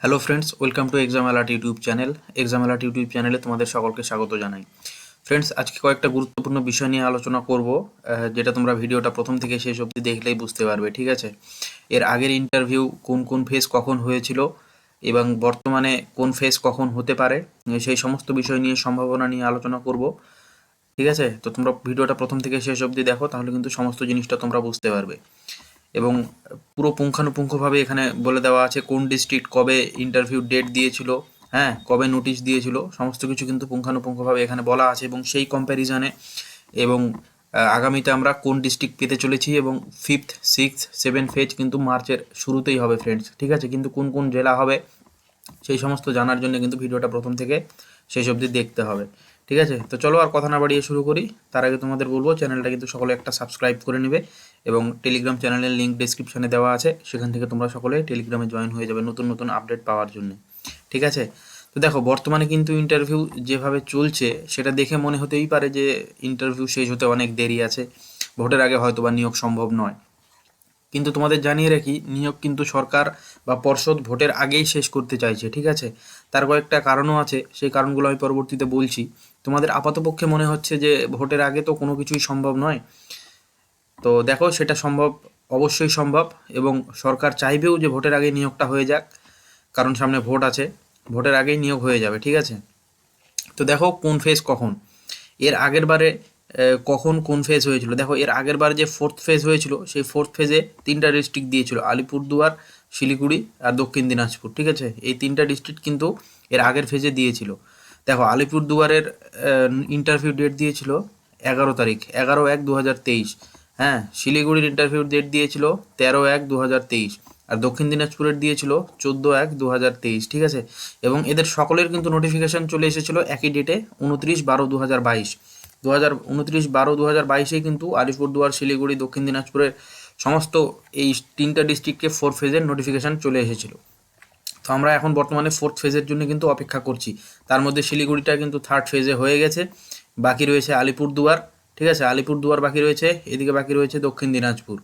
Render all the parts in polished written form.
Hello friends, welcome to exam alert YouTube channel. Exam alert YouTube চ্যানেলে তোমাদের সকলকে স্বাগত জানাই। ফ্রেন্ডস, আজকে কয়েকটা গুরুত্বপূর্ণ বিষয় নিয়ে আলোচনা করব, যেটা তোমরা ভিডিওটা প্রথম থেকে শেষ অবধি দেখলেই বুঝতে পারবে। ঠিক আছে, এর আগের ইন্টারভিউ কোন কোন ফেজ কখন হয়েছিল এবং বর্তমানে কোন ফেজ কখন হতে পারে, সেই সমস্ত বিষয় নিয়ে সম্ভাবনা নিয়ে আলোচনা করব। ঠিক আছে, তো তোমরা ভিডিওটা প্রথম থেকে শেষ অবধি দেখো, তাহলে কিন্তু সমস্ত জিনিসটা তোমরা বুঝতে পারবে। এবং পুরো পুঙ্খানুপুঙ্খভাবে এখানে বলে দেওয়া আছে কোন ডিস্ট্রিক্ট কবে ইন্টারভিউ ডেট দিয়েছিল, হ্যাঁ, কবে নোটিশ দিয়েছিল, সমস্ত কিছু কিন্তু পুঙ্খানুপুঙ্খভাবে এখানে বলা আছে। এবং সেই কম্প্যারিজনে এবং আগামীতে আমরা কোন ডিস্ট্রিক্ট পেতে চলেছি, এবং 5th 6th 7th ফেজ কিন্তু মার্চের শুরুতেই হবে ফ্রেন্ডস। ঠিক আছে, কিন্তু কোন কোন জেলা হবে সেই সমস্ত জানার জন্য কিন্তু ভিডিওটা প্রথম থেকে শেষ অবধি দেখতে হবে। ঠিক আছে, তো চলো আর কথা না বাড়িয়ে শুরু করি। তার আগে তোমাদের বলবো, চ্যানেলটা কিন্তু সকলে একটা সাবস্ক্রাইব করে নেবে এবং টেলিগ্রাম চ্যানেলের লিঙ্ক ডেসক্রিপশনে দেওয়া আছে, সেখান থেকে তোমরা সকলে টেলিগ্রামে জয়েন হয়ে যাবে নতুন নতুন আপডেট পাওয়ার জন্য। ঠিক আছে, তো দেখো বর্তমানে কিন্তু ইন্টারভিউ যেভাবে চলছে সেটা দেখে মনে হতেই পারে যে ইন্টারভিউ শেষ হতে অনেক দেরি আছে, ভোটের আগে হয়তো বা নিয়োগ সম্ভব নয়। কিন্তু তোমাদের জানিয়ে রাখি, নিয়োগ কিন্তু সরকার বা পর্ষদ ভোটের আগেই শেষ করতে চাইছে। ঠিক আছে, তার কয়েকটা কারণও আছে, সেই কারণগুলো আমি পরবর্তীতে বলছি। তোমাদের আপাতপক্ষে মনে হচ্ছে যে ভোটের আগে তো কোনো কিছুই সম্ভব নয়, তো দেখো সেটা সম্ভব, অবশ্যই সম্ভব। এবং সরকার চাইবেও যে ভোটের আগে নিয়োগটা হয়ে যাক, কারণ সামনে ভোট আছে, ভোটের আগেই নিয়োগ হয়ে যাবে। ঠিক আছে, তো দেখো কোন ফেজ কখন। এর আগের বারে কখন কোন ফেজ হয়েছিল, দেখো এর আগের বার যে 4th ফেজ হয়েছিল, সেই 4th ফেজে 3টা ডিস্ট্রিক্ট দিয়েছিল, আলিপুরদুয়ার, শিলিগুড়ি আর দক্ষিণ দিনাজপুর। ঠিক আছে, এই 3টা ডিস্ট্রিক্ট কিন্তু এর আগের ফেজে দিয়েছিল। দেখো আলিপুরদুয়ারের ইন্টারভিউ ডেট দিয়েছিল 11 তারিখ, 11/1/2023। হ্যাঁ, শিলিগুড়ির ইন্টারভিউ ডেট দিয়েছিল 13/1/2023। আর দক্ষিণ দিনাজপুরের দিয়েছিল 14/1/2023। ঠিক আছে, এবং এদের সকলের কিন্তু নোটিফিকেশান চলে এসেছিলো একই ডেটে, 29/12/2022। 29/12/2022 কিন্তু আলিপুরদুয়ার, শিলিগুড়ি, দক্ষিণ দিনাজপুরের সমস্ত এই 3টা ডিস্ট্রিক্টকে 4 ফেজের নোটিফিকেশান চলে এসেছিলো। তো আমরা এখন বর্তমানে 4th ফেজের জন্য কিন্তু অপেক্ষা করছি। তার মধ্যে শিলিগুড়িটা কিন্তু 3rd ফেজে হয়ে গেছে, বাকি রয়েছে আলিপুরদুয়ার। ঠিক আছে, আলিপুরদুয়ার বাকি রয়েছে, এদিকে বাকি রয়েছে দক্ষিণ দিনাজপুর।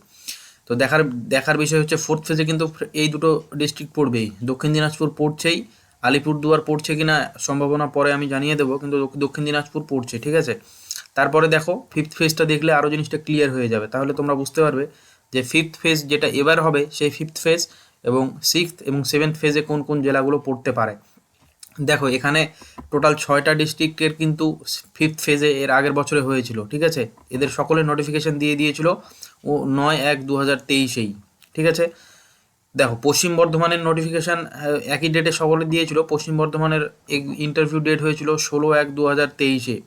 তো দেখার দেখার বিষয় হচ্ছে 4th ফেজে কিন্তু এই দুটো ডিস্ট্রিক্ট পড়বেই, দক্ষিণ দিনাজপুর পড়ছেই, আলিপুরদুয়ার পড়ছে কিনা সম্ভাবনা পরে আমি জানিয়ে দেবো, কিন্তু দক্ষিণ দিনাজপুর পড়ছে। ঠিক আছে, তারপরে দেখো 5th ফেজটা দেখলে আরও জিনিসটা ক্লিয়ার হয়ে যাবে, তাহলে তোমরা বুঝতে পারবে যে 5th ফেজ যেটা এবার হবে সেই 5th ফেজ এবং 6th এবং 7th ফেজে কোন কোন জেলাগুলো পড়তে পারে। দেখো এখানে টোটাল 6টা ডিস্ট্রিক্টের কিন্তু 5th ফেজে এর আগের বছরে হয়েছিল। ঠিক আছে, এদের সকলের নোটিফিকেশান দিয়ে দিয়েছিল ও 9/1/2023-এই। ঠিক আছে, দেখো পশ্চিম বর্ধমানের নোটিফিকেশান একই ডেটে সকলে দিয়েছিল। পশ্চিম বর্ধমানের ইন্টারভিউ ডেট হয়েছিল 16/1/2023-এ।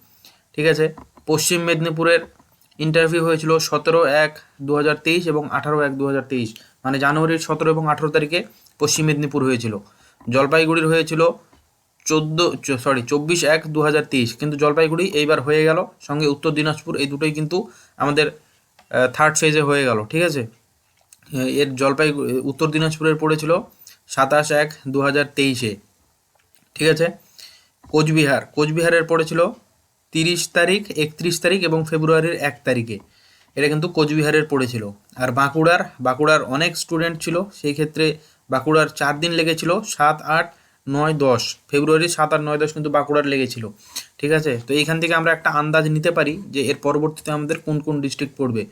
ঠিক আছে, পশ্চিম মেদিনীপুরের ইন্টারভিউ হয়েছিল 17/1/2023 এবং 18/1/2023, মানে জানুয়ারির 17 এবং 18 তারিখে পশ্চিম মেদিনীপুর হয়েছিল। জলপাইগুড়ির হয়েছিল 24/1/2023, কিন্তু জলপাইগুড়ি এইবার হয়ে গেল, সঙ্গে উত্তর দিনাজপুর, এই দুটোই কিন্তু আমাদের 3rd ফেজে হয়ে গেল। ঠিক আছে, এর উত্তর দিনাজপুরের পড়েছিল 27/1/2023-এ। ঠিক আছে, কোচবিহারের পড়েছিল 30 তারিখ, 31 তারিখ এবং ফেব্রুয়ারির 1 তারিখে, এটা কিন্তু কোচবিহারের পড়েছিল। আর বাঁকুড়ার অনেক স্টুডেন্ট ছিল, সেই ক্ষেত্রে বাঁকুড়ার 4 দিন লেগেছিল, 7, 8, 9, 10 ফেব্রুয়ারি, 7, 8, 9, 10 কিন্তু বাঁকুড়ার লেগেছিল। ঠিক আছে, তো এইখান থেকে আমরা একটা আন্দাজ নিতে পারি যে এর পরবর্তীতে আমাদের কোন কোন ডিস্ট্রিক্ট পড়বে।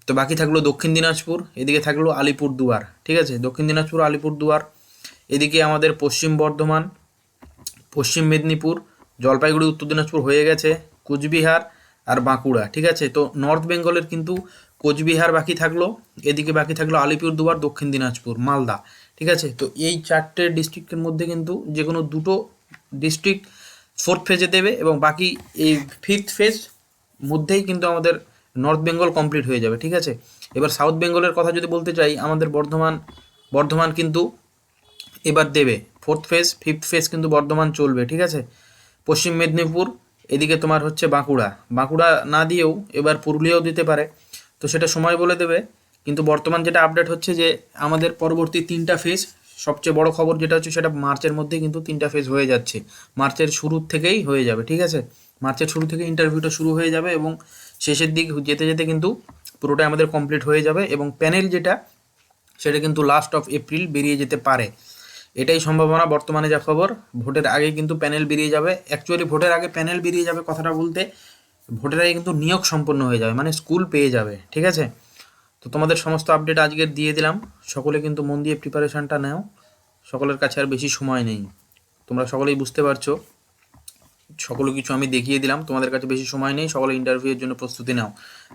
তো বাকি থাকলো দক্ষিণ দিনাজপুর, এদিকে থাকলো আলিপুরদুয়ার। ঠিক আছে, দক্ষিণ দিনাজপুর, আলিপুরদুয়ার, এদিকে আমাদের পশ্চিম বর্ধমান, পশ্চিম মেদিনীপুর, জলপাইগুড়ি, উত্তর দিনাজপুর হয়ে গেছে, কোচবিহার আর বাঁকুড়া। ঠিক আছে, তো নর্থ বেঙ্গলের কিন্তু কোচবিহার বাকি থাকলো, এদিকে বাকি থাকলো আলিপুরদুয়ার, দক্ষিণ দিনাজপুর, মালদা। ঠিক আছে, তো এই 4টে ডিস্ট্রিক্টের মধ্যে কিন্তু যে কোনো দুটো ডিস্ট্রিক্ট 4th ফেজে দেবে, এবং বাকি এই 5th ফেজ মধ্যেই কিন্তু আমাদের নর্থ বেঙ্গল কমপ্লিট হয়ে যাবে। ঠিক আছে, এবার সাউথ বেঙ্গলের কথা যদি বলতে চাই, আমাদের বর্ধমান কিন্তু এবার দেবে 4th ফেজ, 5th ফেজ কিন্তু বর্ধমান চলবে। ঠিক আছে, পশ্চিম মেদিনীপুর, এদিকে তোমার হচ্ছে বাঁকুড়া না দিয়েও এবার পুরুলিয়াও দিতে পারে, তো সেটা সময় বলে দেবে। কিন্তু বর্তমান যেটা আপডেট হচ্ছে যে আমাদের পরবর্তী 3টা ফেজ, সবচেয়ে বড় খবর যেটা হচ্ছে সেটা মার্চের মধ্যেই কিন্তু 3টা ফেজ হয়ে যাচ্ছে, মার্চের শুরুর থেকেই হয়ে যাবে। ঠিক আছে, মার্চের শুরু থেকে ইন্টারভিউটা শুরু হয়ে যাবে এবং শেষের দিক যেতে যেতে কিন্তু পুরোটাই আমাদের কমপ্লিট হয়ে যাবে, এবং প্যানেল যেটা সেটা কিন্তু লাস্ট অফ এপ্রিল বেরিয়ে যেতে পারে। এটাই সম্ভাবনা। বর্তমানে যা খবর, ভোটের আগে কিন্তু প্যানেল বেরিয়ে যাবে। অ্যাকচুয়ালি ভোটের আগে প্যানেল বেরিয়ে যাবে কথাটা বলতে, ভোটের আগে কিন্তু নিয়োগ সম্পন্ন হয়ে যাবে, মানে স্কুল পেয়ে যাবে। ঠিক আছে, তো তোমাদের সমস্ত আপডেট আজকে দিয়ে দিলাম। সকলে কিন্তু মন দিয়ে প্রিপারেশানটা নাও, সকলের কাছে আর বেশি সময় নেই। তোমরা সকলেই বুঝতে পারছো, সকল কিছু আমি দেখিয়ে দিলাম, তোমাদের কাছে বেশি সময় নেই, সকলে ইন্টারভিউয়ের জন্য প্রস্তুতি নাও।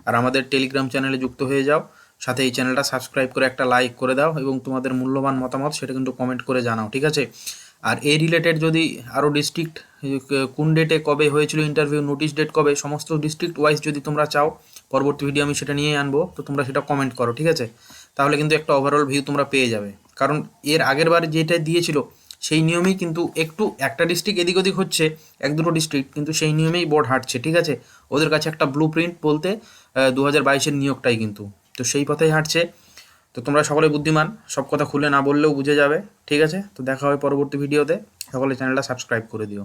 আর আমাদের টেলিগ্রাম চ্যানেলে যুক্ত হয়ে যাও, সাথে এই চ্যানেলটা সাবস্ক্রাইব করে একটা লাইক করে দাও, এবং তোমাদের মূল্যবান মতামত সেটা কিন্তু কমেন্ট করে জানাও। ঠিক আছে, আর এই রিলেটেড যদি আরও ডিস্ট্রিক্ট কোন ডেটে কবে হয়েছিল ইন্টারভিউ, নোটিশ ডেট কবে, সমস্ত ডিস্ট্রিক্ট ওয়াইজ যদি তোমরা চাও পরবর্তী ভিডিও আমি সেটা নিয়ে আনবো, তো তোমরা সেটা কমেন্ট করো। ঠিক আছে, তাহলে কিন্তু একটা ওভারঅল ভিউ তোমরা পেয়ে যাবে। কারণ এর আগের বার যেটা দিয়েছিল সেই নিয়মেই কিন্তু একটু একটা ডিস্ট্রিক্ট এদিক ওদিক হচ্ছে, এক দুটো ডিস্ট্রিক্ট, কিন্তু সেই নিয়মেই বোর্ড হাঁটছে। ঠিক আছে, ওদের কাছে একটা ব্লু প্রিন্ট বলতে 2022-এর নিয়োগটাই কিন্তু, তো সেই পথেই হাঁটছে। তো তোমরা সকলে বুদ্ধিমান, সব কথা খুলে না বললেও বুঝে যাবে। ঠিক আছে, তো দেখা হবে পরবর্তী ভিডিওতে, সকলে চ্যানেলটা সাবস্ক্রাইব করে দিও।